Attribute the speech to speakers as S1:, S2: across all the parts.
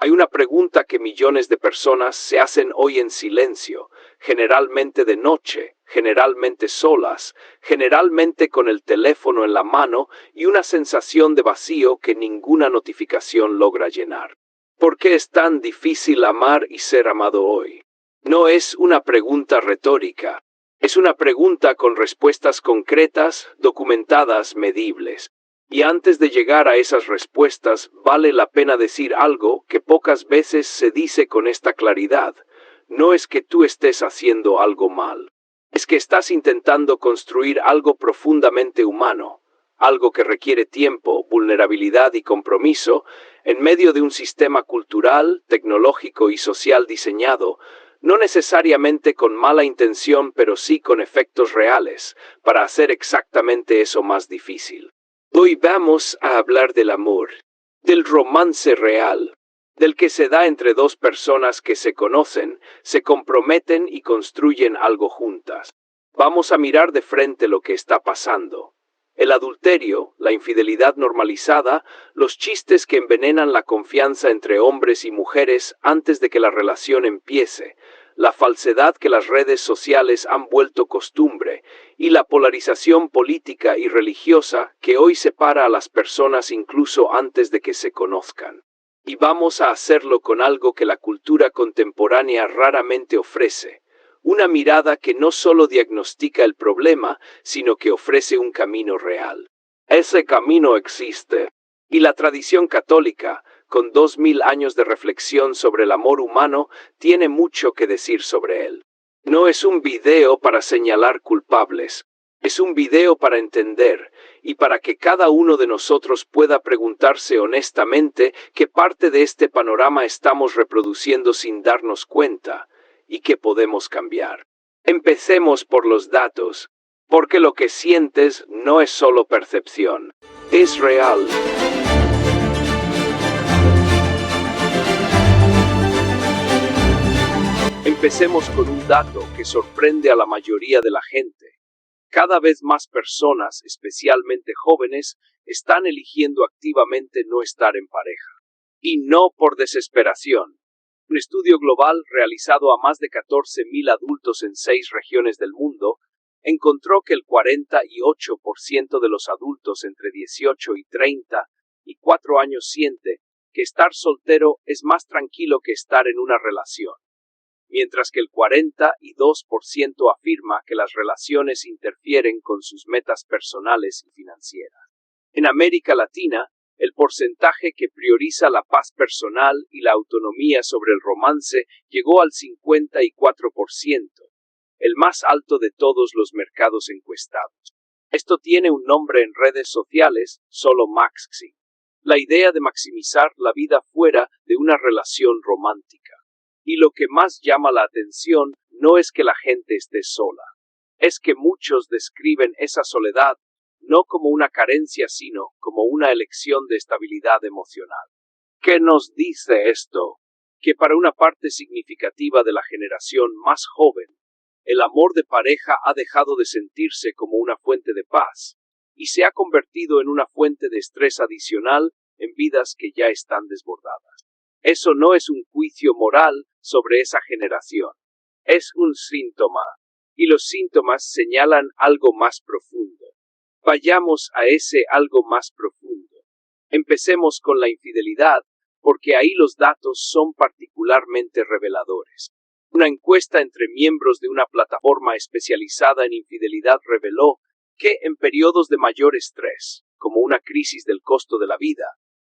S1: Hay una pregunta que millones de personas se hacen hoy en silencio, generalmente de noche, generalmente solas, generalmente con el teléfono en la mano y una sensación de vacío que ninguna notificación logra llenar. ¿Por qué es tan difícil amar y ser amado hoy? No es una pregunta retórica, es una pregunta con respuestas concretas, documentadas, medibles. Y antes de llegar a esas respuestas, vale la pena decir algo que pocas veces se dice con esta claridad. No es que tú estés haciendo algo mal. Es que estás intentando construir algo profundamente humano, algo que requiere tiempo, vulnerabilidad y compromiso, en medio de un sistema cultural, tecnológico y social diseñado, no necesariamente con mala intención, pero sí con efectos reales, para hacer exactamente eso más difícil. Hoy vamos a hablar del amor, del romance real, del que se da entre dos personas que se conocen, se comprometen y construyen algo juntas. Vamos a mirar de frente lo que está pasando. El adulterio, la infidelidad normalizada, los chistes que envenenan la confianza entre hombres y mujeres antes de que la relación empiece, la falsedad que las redes sociales han vuelto costumbre y la polarización política y religiosa que hoy separa a las personas incluso antes de que se conozcan. Y vamos a hacerlo con algo que la cultura contemporánea raramente ofrece, una mirada que no solo diagnostica el problema, sino que ofrece un camino real. Ese camino existe. Y la tradición católica, con 2000 años de reflexión sobre el amor humano, tiene mucho que decir sobre él. No es un video para señalar culpables, es un video para entender, y para que cada uno de nosotros pueda preguntarse honestamente qué parte de este panorama estamos reproduciendo sin darnos cuenta, y qué podemos cambiar. Empecemos por los datos, porque lo que sientes no es solo percepción, es real. Empecemos con un dato que sorprende a la mayoría de la gente. Cada vez más personas, especialmente jóvenes, están eligiendo activamente no estar en pareja. Y no por desesperación. Un estudio global realizado a más de 14.000 adultos en 6 regiones del mundo encontró que el 48% de los adultos entre 18 y 34 años siente que estar soltero es más tranquilo que estar en una relación, mientras que el 42% afirma que las relaciones interfieren con sus metas personales y financieras. En América Latina, el porcentaje que prioriza la paz personal y la autonomía sobre el romance llegó al 54%, el más alto de todos los mercados encuestados. Esto tiene un nombre en redes sociales, solo maxing. La idea de maximizar la vida fuera de una relación romántica. Y lo que más llama la atención no es que la gente esté sola, es que muchos describen esa soledad no como una carencia, sino como una elección de estabilidad emocional. ¿Qué nos dice esto? Que para una parte significativa de la generación más joven, el amor de pareja ha dejado de sentirse como una fuente de paz, y se ha convertido en una fuente de estrés adicional en vidas que ya están desbordadas. Eso no es un juicio moral sobre esa generación, es un síntoma, y los síntomas señalan algo más profundo. Vayamos a ese algo más profundo. Empecemos con la infidelidad, porque ahí los datos son particularmente reveladores. Una encuesta entre miembros de una plataforma especializada en infidelidad reveló que en periodos de mayor estrés, como una crisis del costo de la vida,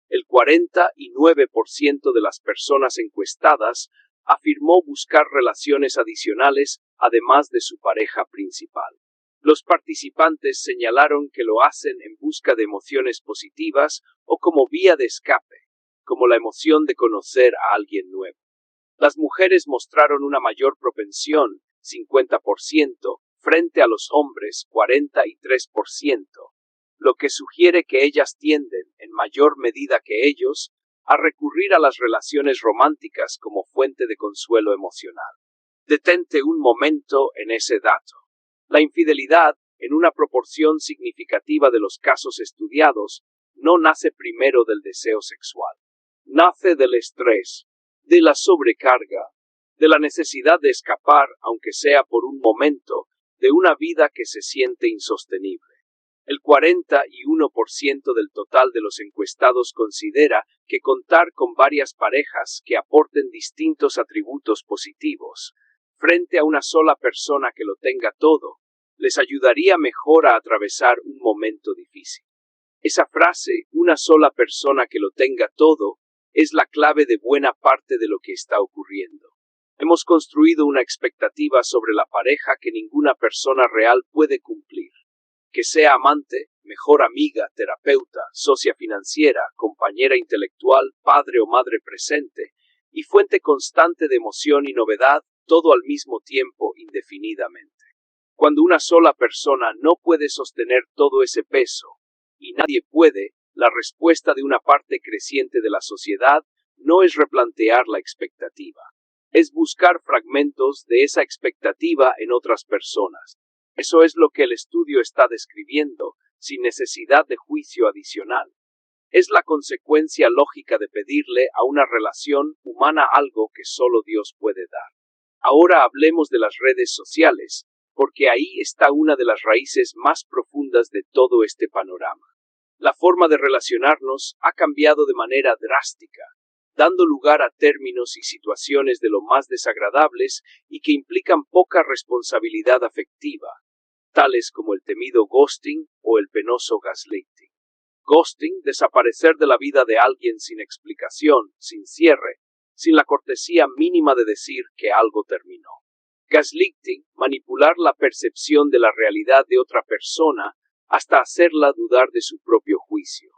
S1: el 49% de las personas encuestadas afirmó buscar relaciones adicionales además de su pareja principal. Los participantes señalaron que lo hacen en busca de emociones positivas o como vía de escape, como la emoción de conocer a alguien nuevo. Las mujeres mostraron una mayor propensión, 50%, frente a los hombres, 43%, lo que sugiere que ellas tienden, en mayor medida que ellos, a recurrir a las relaciones románticas como fuente de consuelo emocional. Detente un momento en ese dato. La infidelidad, en una proporción significativa de los casos estudiados, no nace primero del deseo sexual. Nace del estrés, de la sobrecarga, de la necesidad de escapar, aunque sea por un momento, de una vida que se siente insostenible. El 41% del total de los encuestados considera que contar con varias parejas que aporten distintos atributos positivos, frente a una sola persona que lo tenga todo, les ayudaría mejor a atravesar un momento difícil. Esa frase, una sola persona que lo tenga todo, es la clave de buena parte de lo que está ocurriendo. Hemos construido una expectativa sobre la pareja que ninguna persona real puede cumplir. Que sea amante, mejor amiga, terapeuta, socia financiera, compañera intelectual, padre o madre presente, y fuente constante de emoción y novedad, todo al mismo tiempo, indefinidamente. Cuando una sola persona no puede sostener todo ese peso, y nadie puede, la respuesta de una parte creciente de la sociedad no es replantear la expectativa. Es buscar fragmentos de esa expectativa en otras personas. Eso es lo que el estudio está describiendo, sin necesidad de juicio adicional. Es la consecuencia lógica de pedirle a una relación humana algo que solo Dios puede dar. Ahora hablemos de las redes sociales, porque ahí está una de las raíces más profundas de todo este panorama. La forma de relacionarnos ha cambiado de manera drástica, dando lugar a términos y situaciones de lo más desagradables y que implican poca responsabilidad afectiva, tales como el temido ghosting o el penoso gaslighting. Ghosting, desaparecer de la vida de alguien sin explicación, sin cierre, sin la cortesía mínima de decir que algo terminó. Gaslighting, manipular la percepción de la realidad de otra persona hasta hacerla dudar de su propio juicio.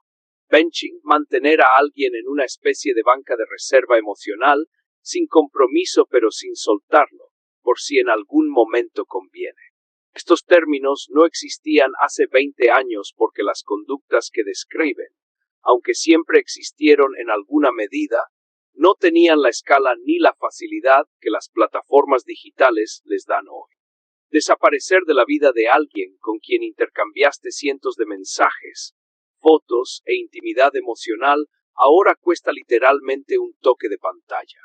S1: Benching, mantener a alguien en una especie de banca de reserva emocional, sin compromiso pero sin soltarlo, por si en algún momento conviene. Estos términos no existían hace 20 años porque las conductas que describen, aunque siempre existieron en alguna medida, no tenían la escala ni la facilidad que las plataformas digitales les dan hoy. Desaparecer de la vida de alguien con quien intercambiaste cientos de mensajes, fotos e intimidad emocional ahora cuesta literalmente un toque de pantalla.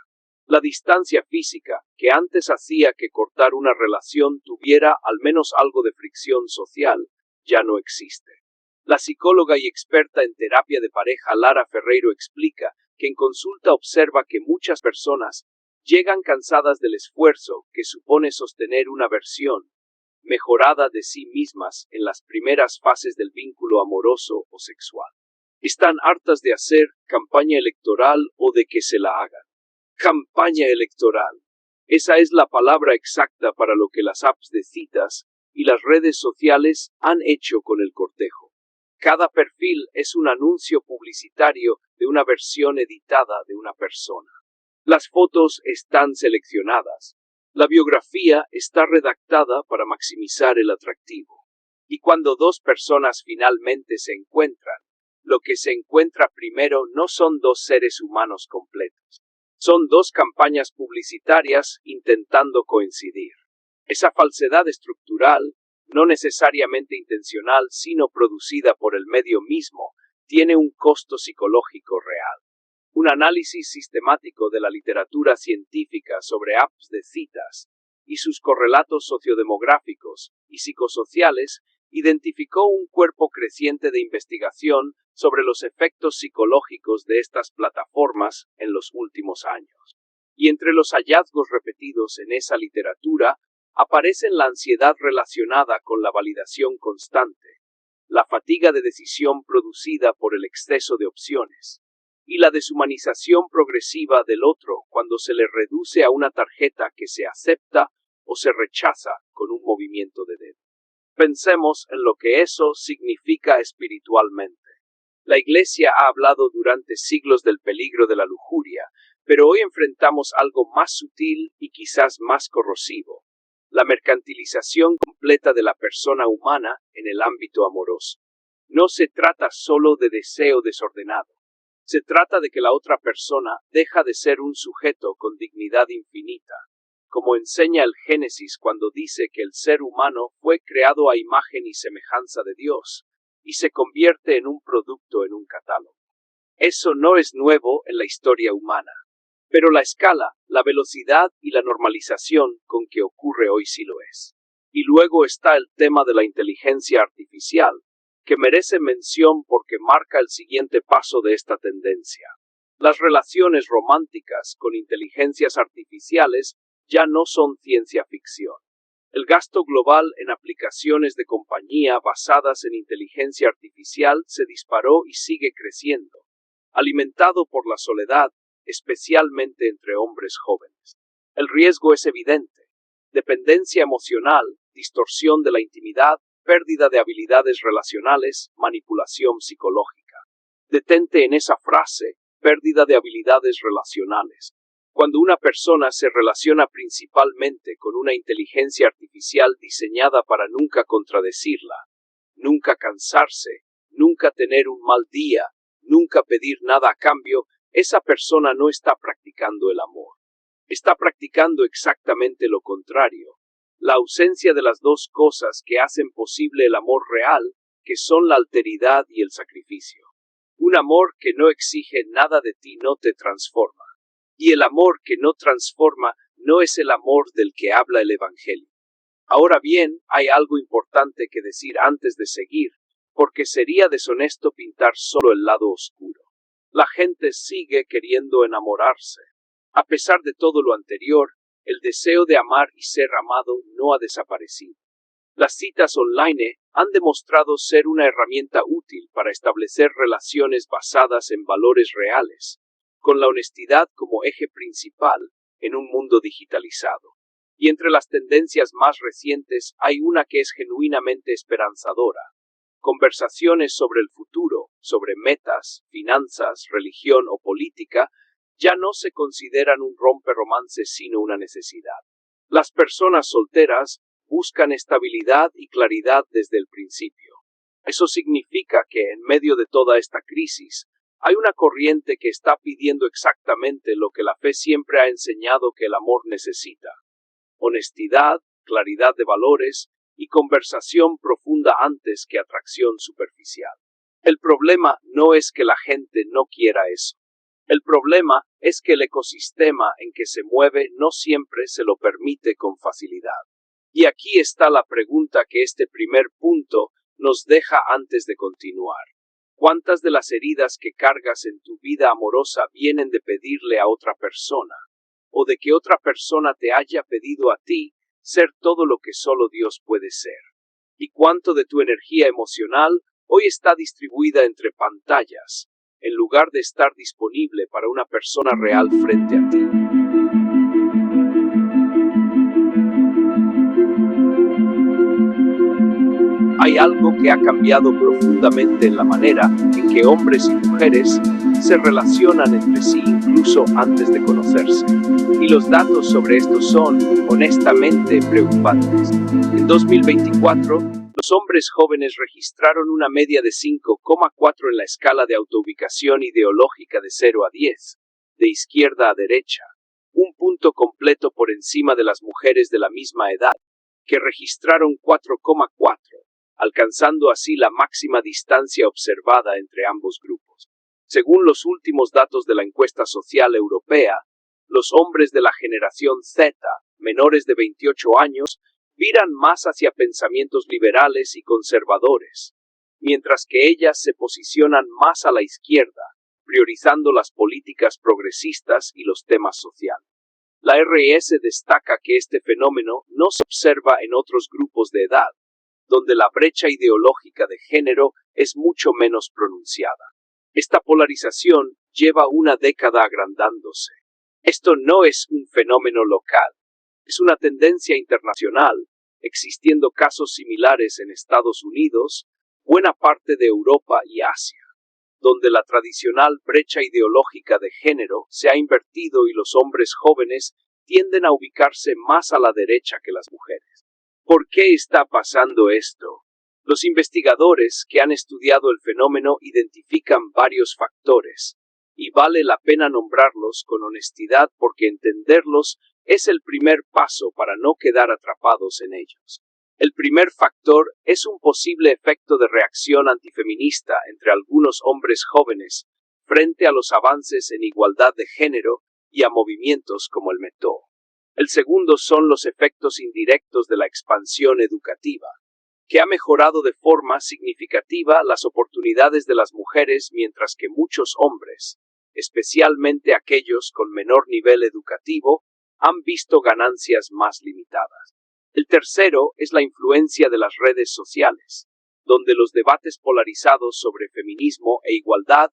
S1: La distancia física, que antes hacía que cortar una relación tuviera al menos algo de fricción social, ya no existe. La psicóloga y experta en terapia de pareja Lara Ferreiro explica que en consulta observa que muchas personas llegan cansadas del esfuerzo que supone sostener una versión mejorada de sí mismas en las primeras fases del vínculo amoroso o sexual. Están hartas de hacer campaña electoral o de que se la hagan. Campaña electoral. Esa es la palabra exacta para lo que las apps de citas y las redes sociales han hecho con el cortejo. Cada perfil es un anuncio publicitario de una versión editada de una persona. Las fotos están seleccionadas. La biografía está redactada para maximizar el atractivo. Y cuando dos personas finalmente se encuentran, lo que se encuentra primero no son dos seres humanos completos. Son dos campañas publicitarias intentando coincidir. Esa falsedad estructural, no necesariamente intencional, sino producida por el medio mismo, tiene un costo psicológico real. Un análisis sistemático de la literatura científica sobre apps de citas y sus correlatos sociodemográficos y psicosociales identificó un cuerpo creciente de investigación sobre los efectos psicológicos de estas plataformas en los últimos años. Y entre los hallazgos repetidos en esa literatura aparecen la ansiedad relacionada con la validación constante, la fatiga de decisión producida por el exceso de opciones, y la deshumanización progresiva del otro cuando se le reduce a una tarjeta que se acepta o se rechaza con un movimiento de dedo. Pensemos en lo que eso significa espiritualmente. La Iglesia ha hablado durante siglos del peligro de la lujuria, pero hoy enfrentamos algo más sutil y quizás más corrosivo: la mercantilización completa de la persona humana en el ámbito amoroso. No se trata solo de deseo desordenado. Se trata de que la otra persona deja de ser un sujeto con dignidad infinita, como enseña el Génesis cuando dice que el ser humano fue creado a imagen y semejanza de Dios, y se convierte en un producto en un catálogo. Eso no es nuevo en la historia humana. Pero la escala, la velocidad y la normalización con que ocurre hoy sí lo es. Y luego está el tema de la inteligencia artificial, que merece mención porque marca el siguiente paso de esta tendencia. Las relaciones románticas con inteligencias artificiales ya no son ciencia ficción. El gasto global en aplicaciones de compañía basadas en inteligencia artificial se disparó y sigue creciendo, alimentado por la soledad, especialmente entre hombres jóvenes. El riesgo es evidente: dependencia emocional, distorsión de la intimidad, pérdida de habilidades relacionales, manipulación psicológica. Detente en esa frase, pérdida de habilidades relacionales. Cuando una persona se relaciona principalmente con una inteligencia artificial diseñada para nunca contradecirla, nunca cansarse, nunca tener un mal día, nunca pedir nada a cambio, esa persona no está practicando el amor. Está practicando exactamente lo contrario: la ausencia de las dos cosas que hacen posible el amor real, que son la alteridad y el sacrificio. Un amor que no exige nada de ti no te transforma. Y el amor que no transforma no es el amor del que habla el Evangelio. Ahora bien, hay algo importante que decir antes de seguir, porque sería deshonesto pintar solo el lado oscuro. La gente sigue queriendo enamorarse. A pesar de todo lo anterior, el deseo de amar y ser amado no ha desaparecido. Las citas online han demostrado ser una herramienta útil para establecer relaciones basadas en valores reales, con la honestidad como eje principal en un mundo digitalizado. Y entre las tendencias más recientes hay una que es genuinamente esperanzadora: conversaciones sobre el futuro, sobre metas, finanzas, religión o política, ya no se consideran un romperromance sino una necesidad. Las personas solteras buscan estabilidad y claridad desde el principio. Eso significa que en medio de toda esta crisis, hay una corriente que está pidiendo exactamente lo que la fe siempre ha enseñado que el amor necesita: honestidad, claridad de valores y conversación profunda antes que atracción superficial. El problema no es que la gente no quiera eso. El problema es que el ecosistema en que se mueve no siempre se lo permite con facilidad. Y aquí está la pregunta que este primer punto nos deja antes de continuar. ¿Cuántas de las heridas que cargas en tu vida amorosa vienen de pedirle a otra persona, o de que otra persona te haya pedido a ti ser todo lo que solo Dios puede ser? ¿Y cuánto de tu energía emocional hoy está distribuida entre pantallas, en lugar de estar disponible para una persona real frente a ti? Hay algo que ha cambiado profundamente en la manera en que hombres y mujeres se relacionan entre sí incluso antes de conocerse. Y los datos sobre esto son, honestamente, preocupantes. En 2024, los hombres jóvenes registraron una media de 5,4 en la escala de autoubicación ideológica de 0 a 10, de izquierda a derecha, un punto completo por encima de las mujeres de la misma edad, que registraron 4,4. Alcanzando así la máxima distancia observada entre ambos grupos. Según los últimos datos de la encuesta social europea, los hombres de la generación Z, menores de 28 años, viran más hacia pensamientos liberales y conservadores, mientras que ellas se posicionan más a la izquierda, priorizando las políticas progresistas y los temas sociales. La RS destaca que este fenómeno no se observa en otros grupos de edad, donde la brecha ideológica de género es mucho menos pronunciada. Esta polarización lleva una década agrandándose. Esto no es un fenómeno local, es una tendencia internacional, existiendo casos similares en Estados Unidos, buena parte de Europa y Asia, donde la tradicional brecha ideológica de género se ha invertido y los hombres jóvenes tienden a ubicarse más a la derecha que las mujeres. ¿Por qué está pasando esto? Los investigadores que han estudiado el fenómeno identifican varios factores, y vale la pena nombrarlos con honestidad porque entenderlos es el primer paso para no quedar atrapados en ellos. El primer factor es un posible efecto de reacción antifeminista entre algunos hombres jóvenes frente a los avances en igualdad de género y a movimientos como el MeToo. El segundo son los efectos indirectos de la expansión educativa, que ha mejorado de forma significativa las oportunidades de las mujeres, mientras que muchos hombres, especialmente aquellos con menor nivel educativo, han visto ganancias más limitadas. El tercero es la influencia de las redes sociales, donde los debates polarizados sobre feminismo e igualdad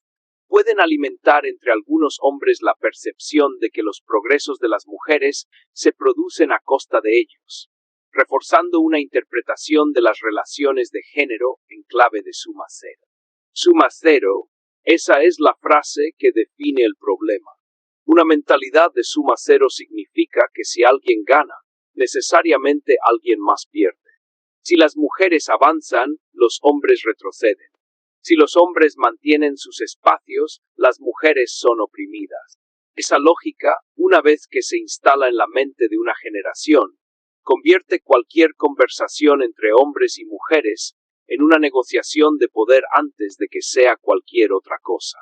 S1: pueden alimentar entre algunos hombres la percepción de que los progresos de las mujeres se producen a costa de ellos, reforzando una interpretación de las relaciones de género en clave de suma cero. Suma cero, esa es la frase que define el problema. Una mentalidad de suma cero significa que si alguien gana, necesariamente alguien más pierde. Si las mujeres avanzan, los hombres retroceden. Si los hombres mantienen sus espacios, las mujeres son oprimidas. Esa lógica, una vez que se instala en la mente de una generación, convierte cualquier conversación entre hombres y mujeres en una negociación de poder antes de que sea cualquier otra cosa.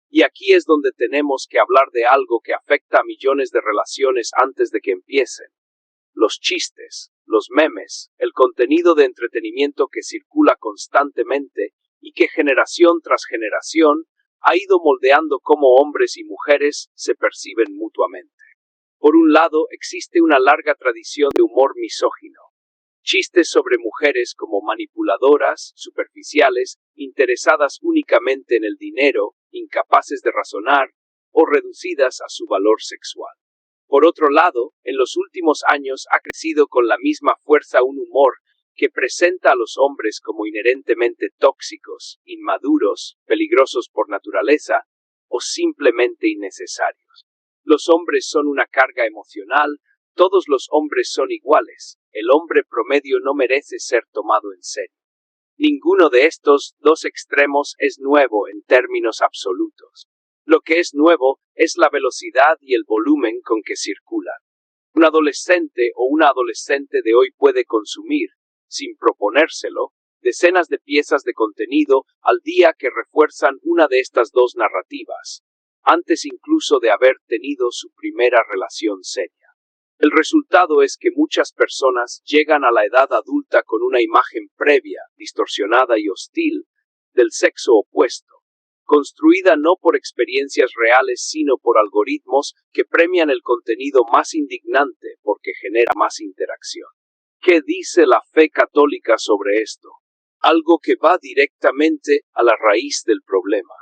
S1: Y aquí es donde tenemos que hablar de algo que afecta a millones de relaciones antes de que empiecen. Los chistes, los memes, el contenido de entretenimiento que circula constantemente y que generación tras generación ha ido moldeando cómo hombres y mujeres se perciben mutuamente. Por un lado, existe una larga tradición de humor misógino. Chistes sobre mujeres como manipuladoras, superficiales, interesadas únicamente en el dinero, incapaces de razonar o reducidas a su valor sexual. Por otro lado, en los últimos años ha crecido con la misma fuerza un humor que presenta a los hombres como inherentemente tóxicos, inmaduros, peligrosos por naturaleza o simplemente innecesarios. Los hombres son una carga emocional, todos los hombres son iguales, el hombre promedio no merece ser tomado en serio. Ninguno de estos dos extremos es nuevo en términos absolutos. Lo que es nuevo es la velocidad y el volumen con que circulan. Un adolescente o una adolescente de hoy puede consumir, sin proponérselo, decenas de piezas de contenido al día que refuerzan una de estas dos narrativas, antes incluso de haber tenido su primera relación seria. El resultado es que muchas personas llegan a la edad adulta con una imagen previa, distorsionada y hostil, del sexo opuesto, construida no por experiencias reales sino por algoritmos que premian el contenido más indignante porque genera más interacción. ¿Qué dice la fe católica sobre esto? Algo que va directamente a la raíz del problema.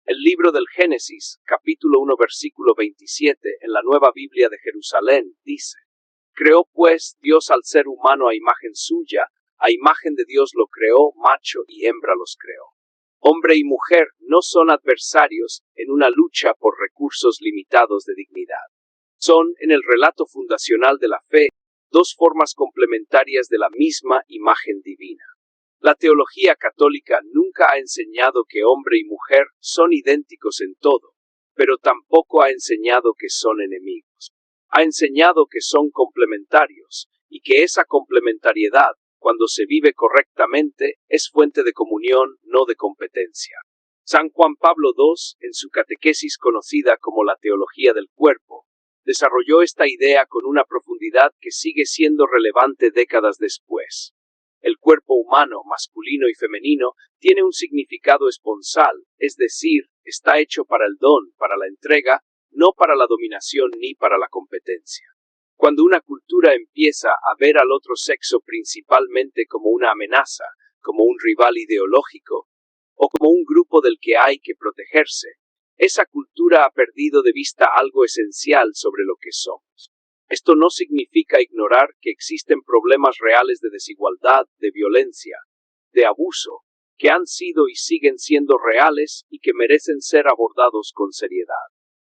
S1: El libro del Génesis, capítulo 1, versículo 27, en la Nueva Biblia de Jerusalén, dice: Creó pues Dios al ser humano a imagen suya, a imagen de Dios lo creó, macho y hembra los creó. Hombre y mujer no son adversarios en una lucha por recursos limitados de dignidad. Son, en el relato fundacional de la fe, dos formas complementarias de la misma imagen divina. La teología católica nunca ha enseñado que hombre y mujer son idénticos en todo, pero tampoco ha enseñado que son enemigos. Ha enseñado que son complementarios, y que esa complementariedad, cuando se vive correctamente, es fuente de comunión, no de competencia. San Juan Pablo II, en su catequesis conocida como la teología del cuerpo, desarrolló esta idea con una profundidad que sigue siendo relevante décadas después. El cuerpo humano, masculino y femenino, tiene un significado esponsal, es decir, está hecho para el don, para la entrega, no para la dominación ni para la competencia. Cuando una cultura empieza a ver al otro sexo principalmente como una amenaza, como un rival ideológico, o como un grupo del que hay que protegerse, esa cultura ha perdido de vista algo esencial sobre lo que somos. Esto no significa ignorar que existen problemas reales de desigualdad, de violencia, de abuso, que han sido y siguen siendo reales y que merecen ser abordados con seriedad.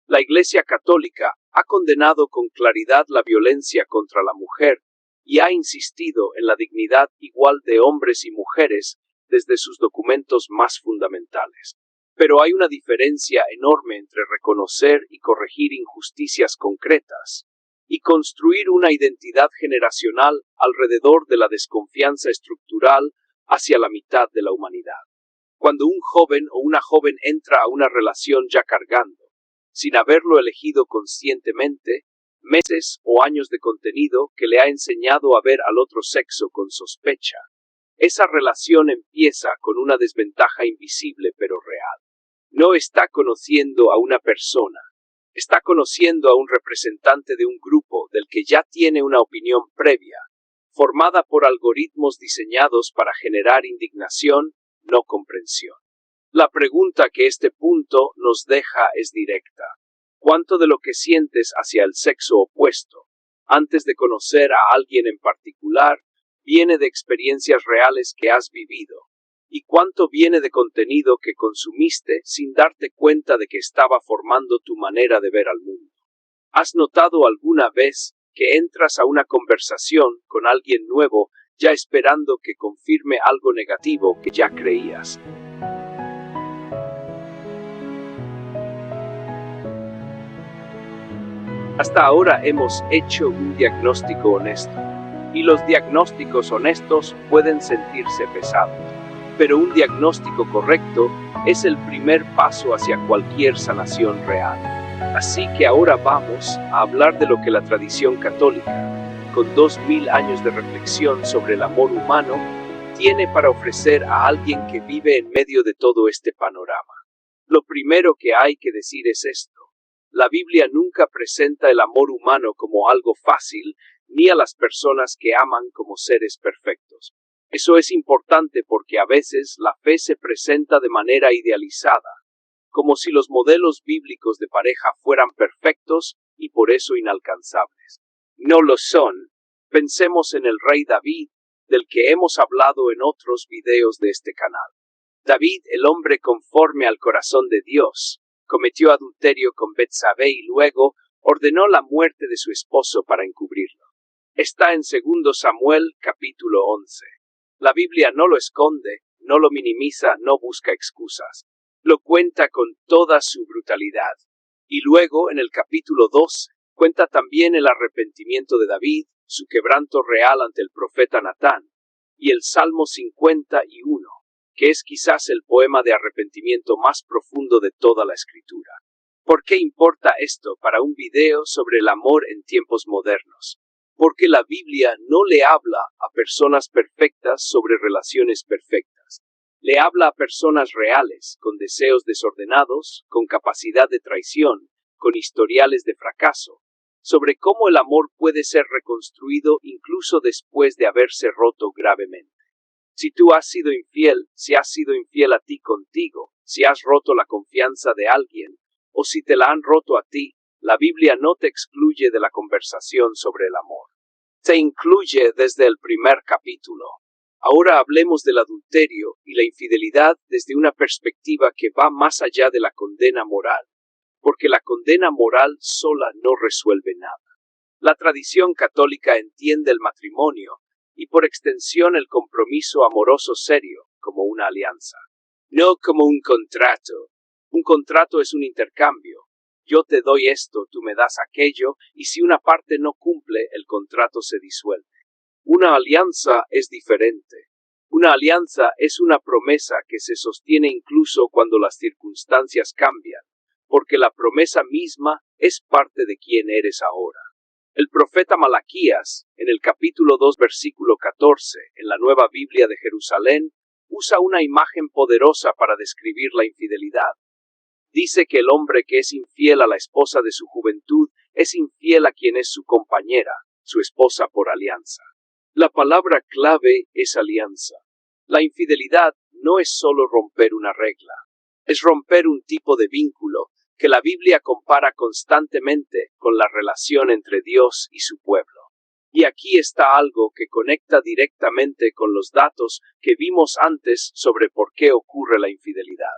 S1: La Iglesia Católica ha condenado con claridad la violencia contra la mujer y ha insistido en la dignidad igual de hombres y mujeres desde sus documentos más fundamentales. Pero hay una diferencia enorme entre reconocer y corregir injusticias concretas y construir una identidad generacional alrededor de la desconfianza estructural hacia la mitad de la humanidad. Cuando un joven o una joven entra a una relación ya cargando, sin haberlo elegido conscientemente, meses o años de contenido que le ha enseñado a ver al otro sexo con sospecha, esa relación empieza con una desventaja invisible pero real. No está conociendo a una persona, está conociendo a un representante de un grupo del que ya tiene una opinión previa, formada por algoritmos diseñados para generar indignación, no comprensión. La pregunta que este punto nos deja es directa. ¿Cuánto de lo que sientes hacia el sexo opuesto, antes de conocer a alguien en particular, viene de experiencias reales que has vivido? ¿Y cuánto viene de contenido que consumiste sin darte cuenta de que estaba formando tu manera de ver al mundo? ¿Has notado alguna vez que entras a una conversación con alguien nuevo ya esperando que confirme algo negativo que ya creías? Hasta ahora hemos hecho un diagnóstico honesto, y los diagnósticos honestos pueden sentirse pesados, pero un diagnóstico correcto es el primer paso hacia cualquier sanación real. Así que ahora vamos a hablar de lo que la tradición católica, con 2000 años de reflexión sobre el amor humano, tiene para ofrecer a alguien que vive en medio de todo este panorama. Lo primero que hay que decir es esto. La Biblia nunca presenta el amor humano como algo fácil, ni a las personas que aman como seres perfectos. Eso es importante porque a veces la fe se presenta de manera idealizada, como si los modelos bíblicos de pareja fueran perfectos y por eso inalcanzables. No lo son. Pensemos en el rey David, del que hemos hablado en otros videos de este canal. David, el hombre conforme al corazón de Dios, cometió adulterio con Betsabé y luego ordenó la muerte de su esposo para encubrirlo. Está en 2 Samuel capítulo 11. La Biblia no lo esconde, no lo minimiza, no busca excusas. Lo cuenta con toda su brutalidad. Y luego, en el capítulo 12, cuenta también el arrepentimiento de David, su quebranto real ante el profeta Natán, y el Salmo 51. Que es quizás el poema de arrepentimiento más profundo de toda la escritura. ¿Por qué importa esto para un video sobre el amor en tiempos modernos? Porque la Biblia no le habla a personas perfectas sobre relaciones perfectas. Le habla a personas reales, con deseos desordenados, con capacidad de traición, con historiales de fracaso, sobre cómo el amor puede ser reconstruido incluso después de haberse roto gravemente. Si tú has sido infiel, si has sido infiel a ti contigo, si has roto la confianza de alguien, o si te la han roto a ti, la Biblia no te excluye de la conversación sobre el amor. Te incluye desde el primer capítulo. Ahora hablemos del adulterio y la infidelidad desde una perspectiva que va más allá de la condena moral, porque la condena moral sola no resuelve nada. La tradición católica entiende el matrimonio, y por extensión el compromiso amoroso serio, como una alianza. No como un contrato. Un contrato es un intercambio. Yo te doy esto, tú me das aquello, y si una parte no cumple, el contrato se disuelve. Una alianza es diferente. Una alianza es una promesa que se sostiene incluso cuando las circunstancias cambian, porque la promesa misma es parte de quien eres ahora. El profeta Malaquías, en el capítulo 2 versículo 14, en la Nueva Biblia de Jerusalén, usa una imagen poderosa para describir la infidelidad. Dice que el hombre que es infiel a la esposa de su juventud es infiel a quien es su compañera, su esposa por alianza. La palabra clave es alianza. La infidelidad no es solo romper una regla, es romper un tipo de vínculo que la Biblia compara constantemente con la relación entre Dios y su pueblo. Y aquí está algo que conecta directamente con los datos que vimos antes sobre por qué ocurre la infidelidad.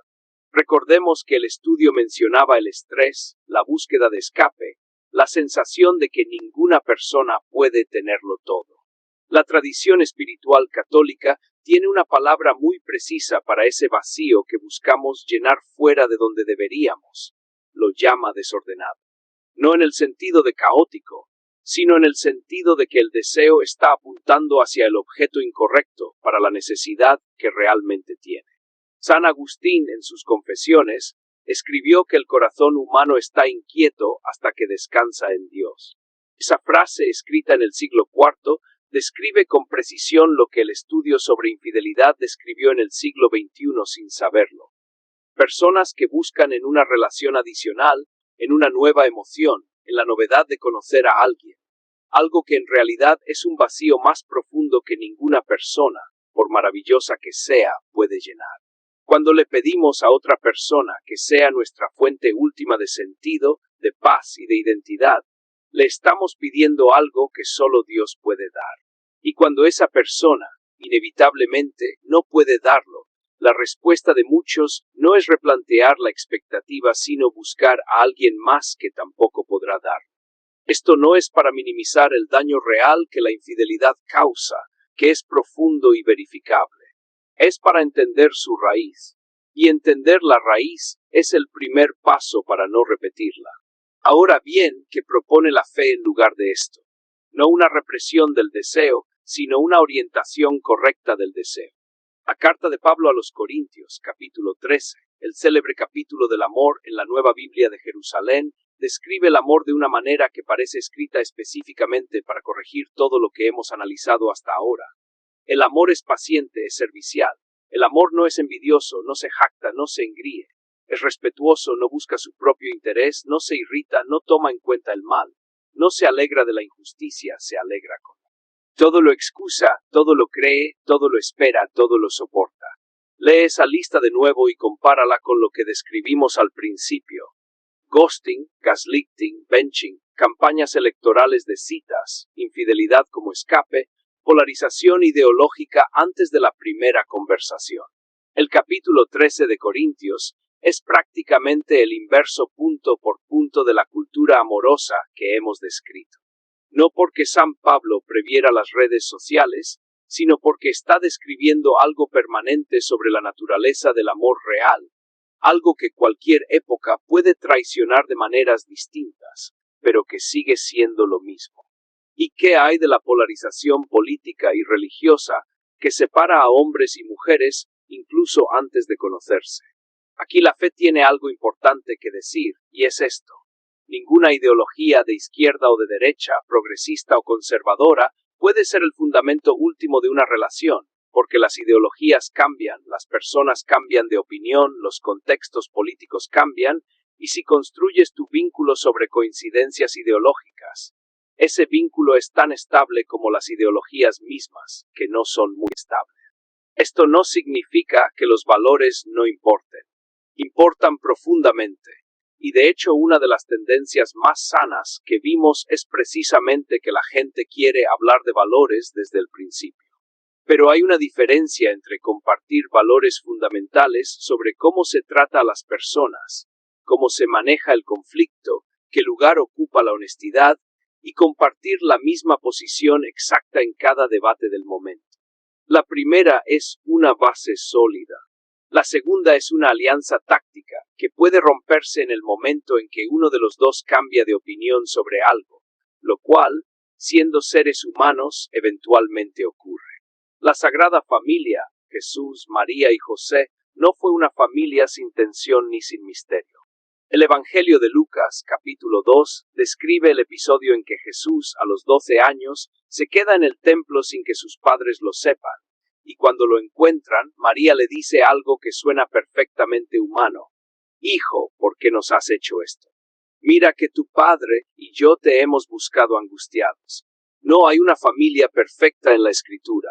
S1: Recordemos que el estudio mencionaba el estrés, la búsqueda de escape, la sensación de que ninguna persona puede tenerlo todo. La tradición espiritual católica tiene una palabra muy precisa para ese vacío que buscamos llenar fuera de donde deberíamos. Lo llama desordenado. No en el sentido de caótico, sino en el sentido de que el deseo está apuntando hacia el objeto incorrecto para la necesidad que realmente tiene. San Agustín, en sus Confesiones, escribió que el corazón humano está inquieto hasta que descansa en Dios. Esa frase, escrita en el siglo IV, describe con precisión lo que el estudio sobre infidelidad describió en el siglo XXI sin saberlo. Personas que buscan en una relación adicional, en una nueva emoción, en la novedad de conocer a alguien, algo que en realidad es un vacío más profundo que ninguna persona, por maravillosa que sea, puede llenar. Cuando le pedimos a otra persona que sea nuestra fuente última de sentido, de paz y de identidad, le estamos pidiendo algo que solo Dios puede dar. Y cuando esa persona, inevitablemente, no puede darlo, la respuesta de muchos no es replantear la expectativa, sino buscar a alguien más que tampoco podrá darlo. Esto no es para minimizar el daño real que la infidelidad causa, que es profundo y verificable. Es para entender su raíz. Y entender la raíz es el primer paso para no repetirla. Ahora bien, ¿qué propone la fe en lugar de esto? No una represión del deseo, sino una orientación correcta del deseo. La carta de Pablo a los Corintios, capítulo 13, el célebre capítulo del amor en la Nueva Biblia de Jerusalén, describe el amor de una manera que parece escrita específicamente para corregir todo lo que hemos analizado hasta ahora. El amor es paciente, es servicial. El amor no es envidioso, no se jacta, no se engríe. Es respetuoso, no busca su propio interés, no se irrita, no toma en cuenta el mal. No se alegra de la injusticia, se alegra con ella. Todo lo excusa, todo lo cree, todo lo espera, todo lo soporta. Lee esa lista de nuevo y compárala con lo que describimos al principio. Ghosting, gaslighting, benching, campañas electorales de citas, infidelidad como escape, polarización ideológica antes de la primera conversación. El capítulo 13 de Corintios es prácticamente el inverso punto por punto de la cultura amorosa que hemos descrito. No porque San Pablo previera las redes sociales, sino porque está describiendo algo permanente sobre la naturaleza del amor real, algo que cualquier época puede traicionar de maneras distintas, pero que sigue siendo lo mismo. ¿Y qué hay de la polarización política y religiosa que separa a hombres y mujeres incluso antes de conocerse? Aquí la fe tiene algo importante que decir, y es esto. Ninguna ideología de izquierda o de derecha, progresista o conservadora, puede ser el fundamento último de una relación, porque las ideologías cambian, las personas cambian de opinión, los contextos políticos cambian, y si construyes tu vínculo sobre coincidencias ideológicas, ese vínculo es tan estable como las ideologías mismas, que no son muy estables. Esto no significa que los valores no importen. Importan profundamente. Y de hecho una de las tendencias más sanas que vimos es precisamente que la gente quiere hablar de valores desde el principio. Pero hay una diferencia entre compartir valores fundamentales sobre cómo se trata a las personas, cómo se maneja el conflicto, qué lugar ocupa la honestidad, y compartir la misma posición exacta en cada debate del momento. La primera es una base sólida. La segunda es una alianza táctica, que puede romperse en el momento en que uno de los dos cambia de opinión sobre algo, lo cual, siendo seres humanos, eventualmente ocurre. La Sagrada Familia, Jesús, María y José, no fue una familia sin tensión ni sin misterio. El Evangelio de Lucas, capítulo 2, describe el episodio en que Jesús, a los 12 años, se queda en el templo sin que sus padres lo sepan. Y cuando lo encuentran, María le dice algo que suena perfectamente humano. Hijo, ¿por qué nos has hecho esto? Mira que tu padre y yo te hemos buscado angustiados. No hay una familia perfecta en la Escritura.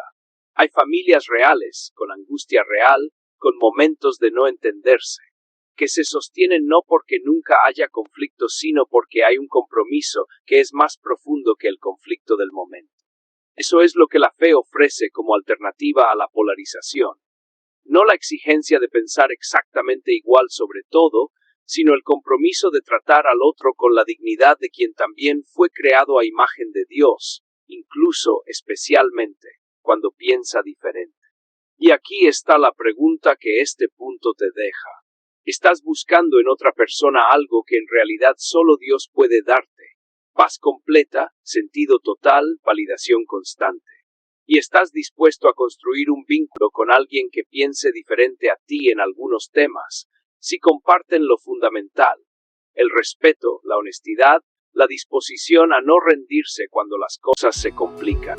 S1: Hay familias reales, con angustia real, con momentos de no entenderse, que se sostienen no porque nunca haya conflicto, sino porque hay un compromiso que es más profundo que el conflicto del momento. Eso es lo que la fe ofrece como alternativa a la polarización. No la exigencia de pensar exactamente igual sobre todo, sino el compromiso de tratar al otro con la dignidad de quien también fue creado a imagen de Dios, incluso, especialmente, cuando piensa diferente. Y aquí está la pregunta que este punto te deja. ¿Estás buscando en otra persona algo que en realidad solo Dios puede darte? Paz completa, sentido total, validación constante. y estás dispuesto a construir un vínculo con alguien que piense diferente a ti en algunos temas, si comparten lo fundamental, el respeto, la honestidad, la disposición a no rendirse cuando las cosas se complican.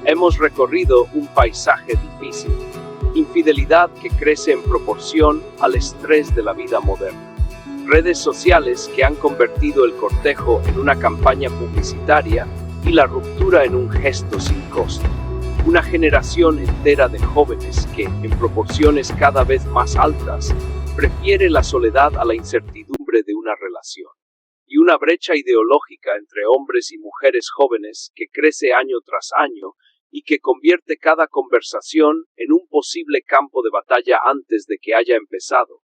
S1: Hemos recorrido un paisaje difícil, infidelidad que crece en proporción al estrés de la vida moderna, redes sociales que han convertido el cortejo en una campaña publicitaria y la ruptura en un gesto sin costo. Una generación entera de jóvenes que, en proporciones cada vez más altas, prefiere la soledad a la incertidumbre de una relación. Y una brecha ideológica entre hombres y mujeres jóvenes que crece año tras año y que convierte cada conversación en un posible campo de batalla antes de que haya empezado.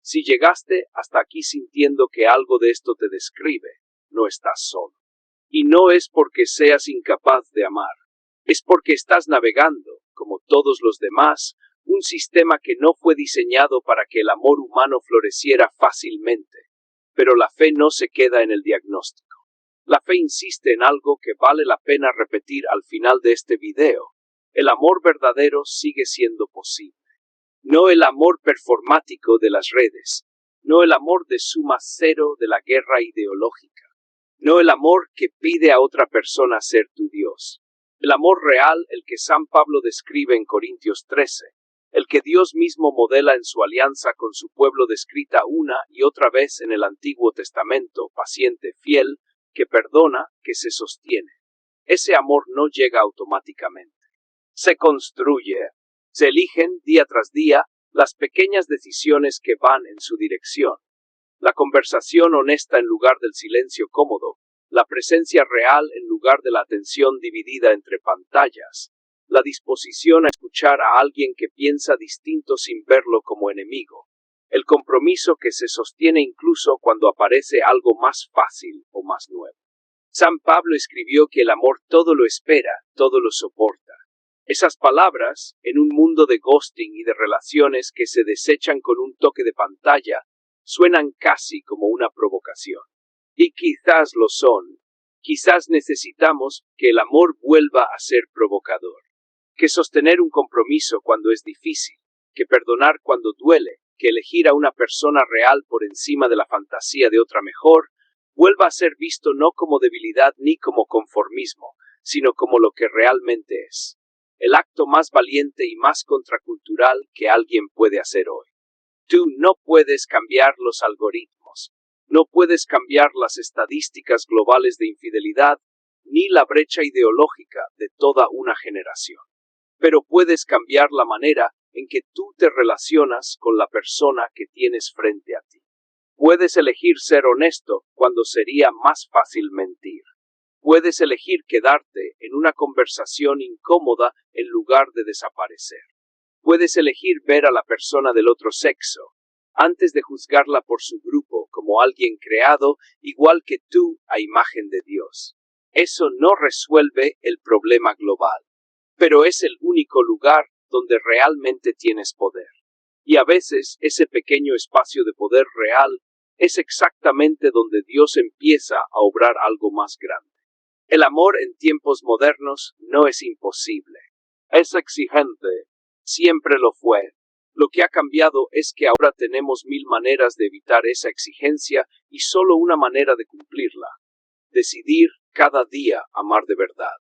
S1: Si llegaste hasta aquí sintiendo que algo de esto te describe, no estás solo. Y no es porque seas incapaz de amar. Es porque estás navegando, como todos los demás, un sistema que no fue diseñado para que el amor humano floreciera fácilmente. Pero la fe no se queda en el diagnóstico. La fe insiste en algo que vale la pena repetir al final de este video. El amor verdadero sigue siendo posible. No el amor performático de las redes. No el amor de suma cero de la guerra ideológica. No el amor que pide a otra persona ser tu Dios. El amor real, el que San Pablo describe en Corintios 13, el que Dios mismo modela en su alianza con su pueblo descrita una y otra vez en el Antiguo Testamento, paciente, fiel, que perdona, que se sostiene. Ese amor no llega automáticamente. Se construye. Se eligen, día tras día, las pequeñas decisiones que van en su dirección. La conversación honesta en lugar del silencio cómodo, la presencia real en lugar de la atención dividida entre pantallas, la disposición a escuchar a alguien que piensa distinto sin verlo como enemigo, el compromiso que se sostiene incluso cuando aparece algo más fácil o más nuevo. San Pablo escribió que el amor todo lo espera, todo lo soporta. Esas palabras, en un mundo de ghosting y de relaciones que se desechan con un toque de pantalla, suenan casi como una provocación. Y quizás lo son. Quizás necesitamos que el amor vuelva a ser provocador. Que sostener un compromiso cuando es difícil, que perdonar cuando duele, que elegir a una persona real por encima de la fantasía de otra mejor, vuelva a ser visto no como debilidad ni como conformismo, sino como lo que realmente es. El acto más valiente y más contracultural que alguien puede hacer hoy. Tú no puedes cambiar los algoritmos, no puedes cambiar las estadísticas globales de infidelidad, ni la brecha ideológica de toda una generación. Pero puedes cambiar la manera en que tú te relacionas con la persona que tienes frente a ti. Puedes elegir ser honesto cuando sería más fácil mentir. Puedes elegir quedarte en una conversación incómoda en lugar de desaparecer. Puedes elegir ver a la persona del otro sexo, antes de juzgarla por su grupo como alguien creado igual que tú a imagen de Dios. Eso no resuelve el problema global, pero es el único lugar donde realmente tienes poder. Y a veces ese pequeño espacio de poder real es exactamente donde Dios empieza a obrar algo más grande. El amor en tiempos modernos no es imposible. Es exigente. Siempre lo fue. Lo que ha cambiado es que ahora tenemos 1000 maneras de evitar esa exigencia y solo una manera de cumplirla. Decidir cada día amar de verdad.